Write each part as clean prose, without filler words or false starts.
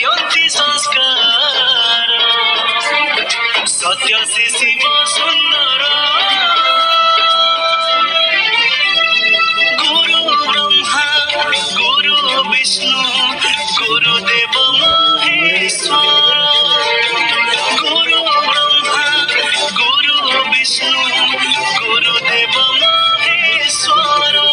दियन्ति संस्कार सत्य से शिव सुन्दर गुरु ब्रह्मा गुरु विष्णु गुरुदेव महेश्वर गुरु ब्रह्मा गुरु विष्णु गुरुदेव महेश्वर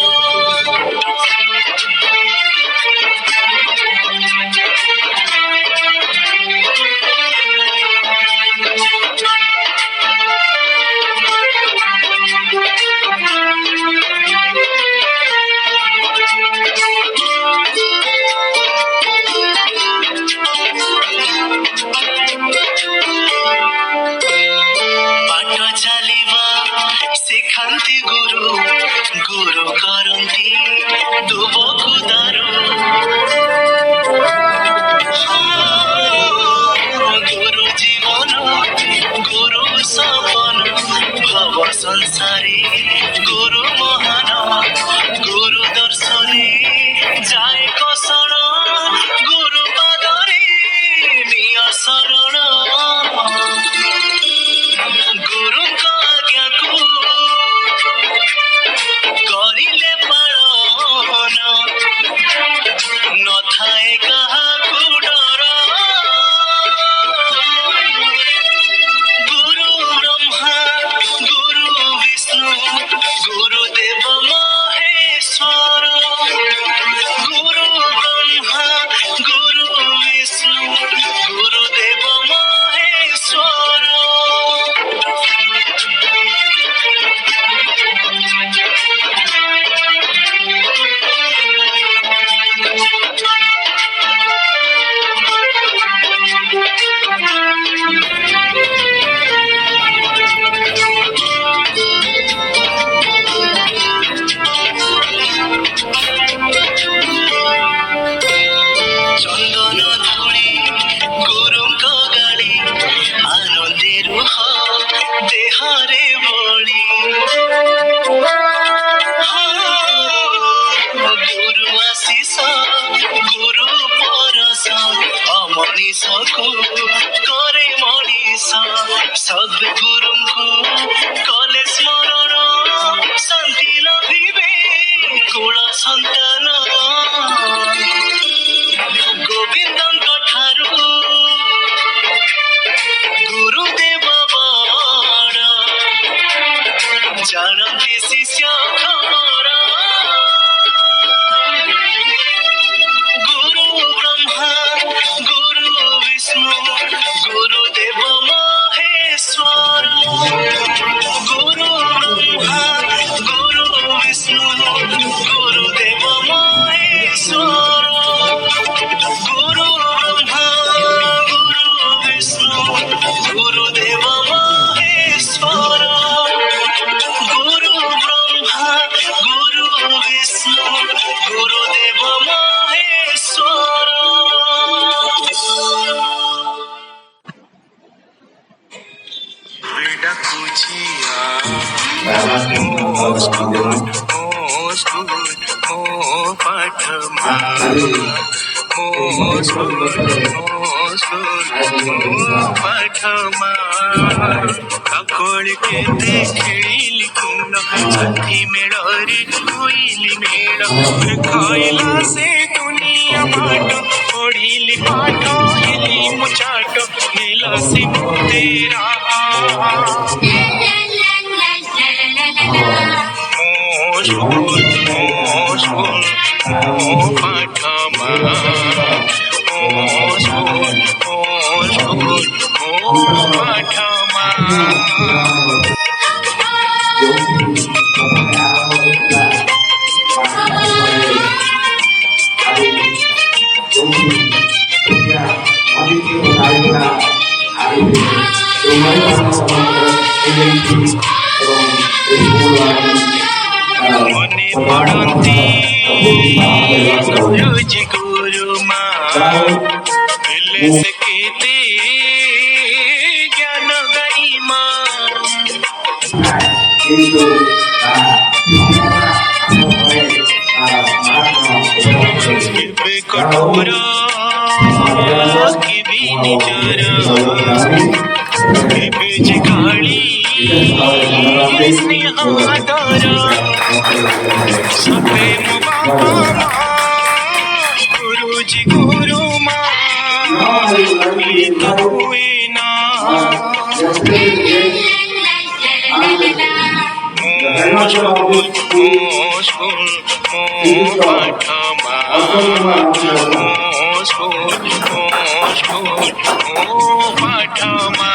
शिखान्ति गुरु गुरु करन्ति दुबकु दारु गुरु जीवन गुरु सपन भव संसारी गुरु महान गुरु दर्शनी जाए कषण गुरु पदरी निय शरण गुरुଙ୍କ आज्ञाକୁ କରିଲେ ପାଳନ ନଥାଏ କାହାକୁ ଡର ଗୁରୁ ବ୍ରହ୍ମା ଗୁରୁ ବିଷ୍ଣୁ ଗୁରୁଦେବ ମହେଶ୍ଵର ଗୁରୁ ବ୍ରହ୍ମା ଗୁରୁ ବିଷ୍ଣୁ ଗୁରୁଦେବ ମହେଶ୍ଵର चंदन धूली गुरुଙ୍କ गाली आनंदे रुह देहरे बळी गुरु आशीष गुरु परस अमनीषକୁ करे मनीष सद्गुरुଙ୍କୁ कले स्मरण शांति लभिबे कुल सन्तान गोविन्दଙ୍କ ଠାରୁ गुरुदेव बड़ जानन्ति शिष्य खबर गुरु ब्रह्मा गुरु विष्णु गुरुदेव महेश्वर गुरु ब्रह्मा गुरु विष्णु गुरुदेव महेश्वर गुरु ब्रह्मा गुरु विष्णु गुरुदेव महेश्वर गुरु ब्रह्मा गुरु विष्णु गुरुदेव महेश्वर काकोल केते खेळिली कुंड साथी मेळरी होईली मेळ खाईला से दुनिया माट ओढिली पाठ हेली मुचाट नेला से तेरा पाठमा मने पड़ती गुरुजी गुरुमा मिले से केते ज्ञान गरिमा कठोर ନିଜର ଏବେ ଯେ କାଳି ସ୍ନେହ ଆଦର ସତେ ମୋ ବାପା ମା ଗୁରୁଜୀ ଗୁରୁମା ତ ହୁଏ ନା ମୋ ସ୍କୁଲ ମୋ ପାଠ ମା ମୋ ପାଠ ମା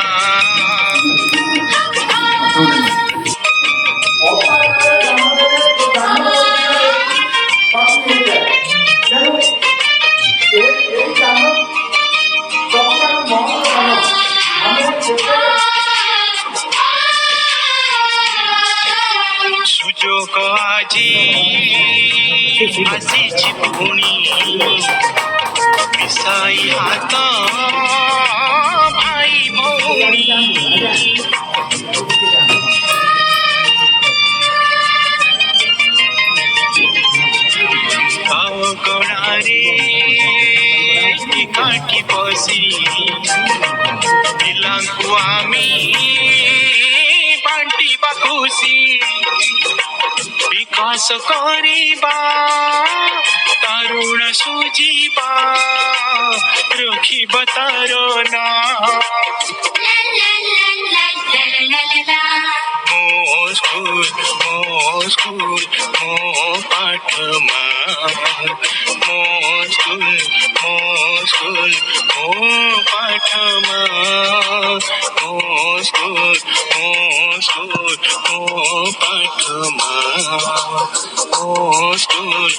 ସୁଯୋଗ ଆଜି ଆସିଛି ପୁଣି ମିଶାଇ ହାତ ଭାଇ ଭଉଣୀ ଅଗଣାରେ ଏକାଠି ବସି ପିଲାଙ୍କୁ ଆମେ ବାଣ୍ଟିବା ଖୁସି ବିକାଶ କରିବା ତାରୁଣ ସୁଯିବା ରଖିବା ତାର ନା ମୋ ସ୍କୁଲ ମୋ ପାଠ ମା ମୋ ସ୍କୁଲ ମୋ ପାଠ ମା ମୋ ସ୍କୁଲ ମୋ ପାଠ ମା ମୋ ସ୍କୁଲ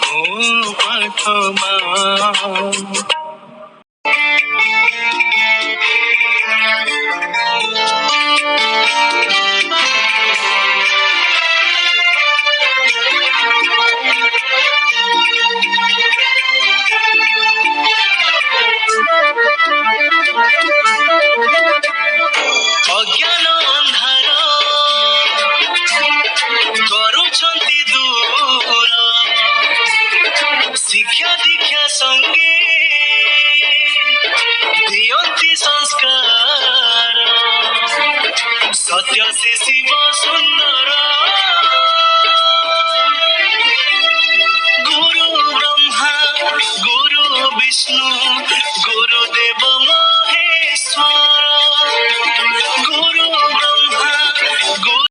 ମୋ ପାଠ ମା ଅଜ୍ଞାନ ଅନ୍ଧାର କରୁଛନ୍ତି ଦୂର ଶିକ୍ଷା ଦୀକ୍ଷା ସଙ୍ଗେ ଦିଅନ୍ତି ସଂସ୍କାର ସତ୍ୟ ସେ ଶିବ ସୁନ୍ଦର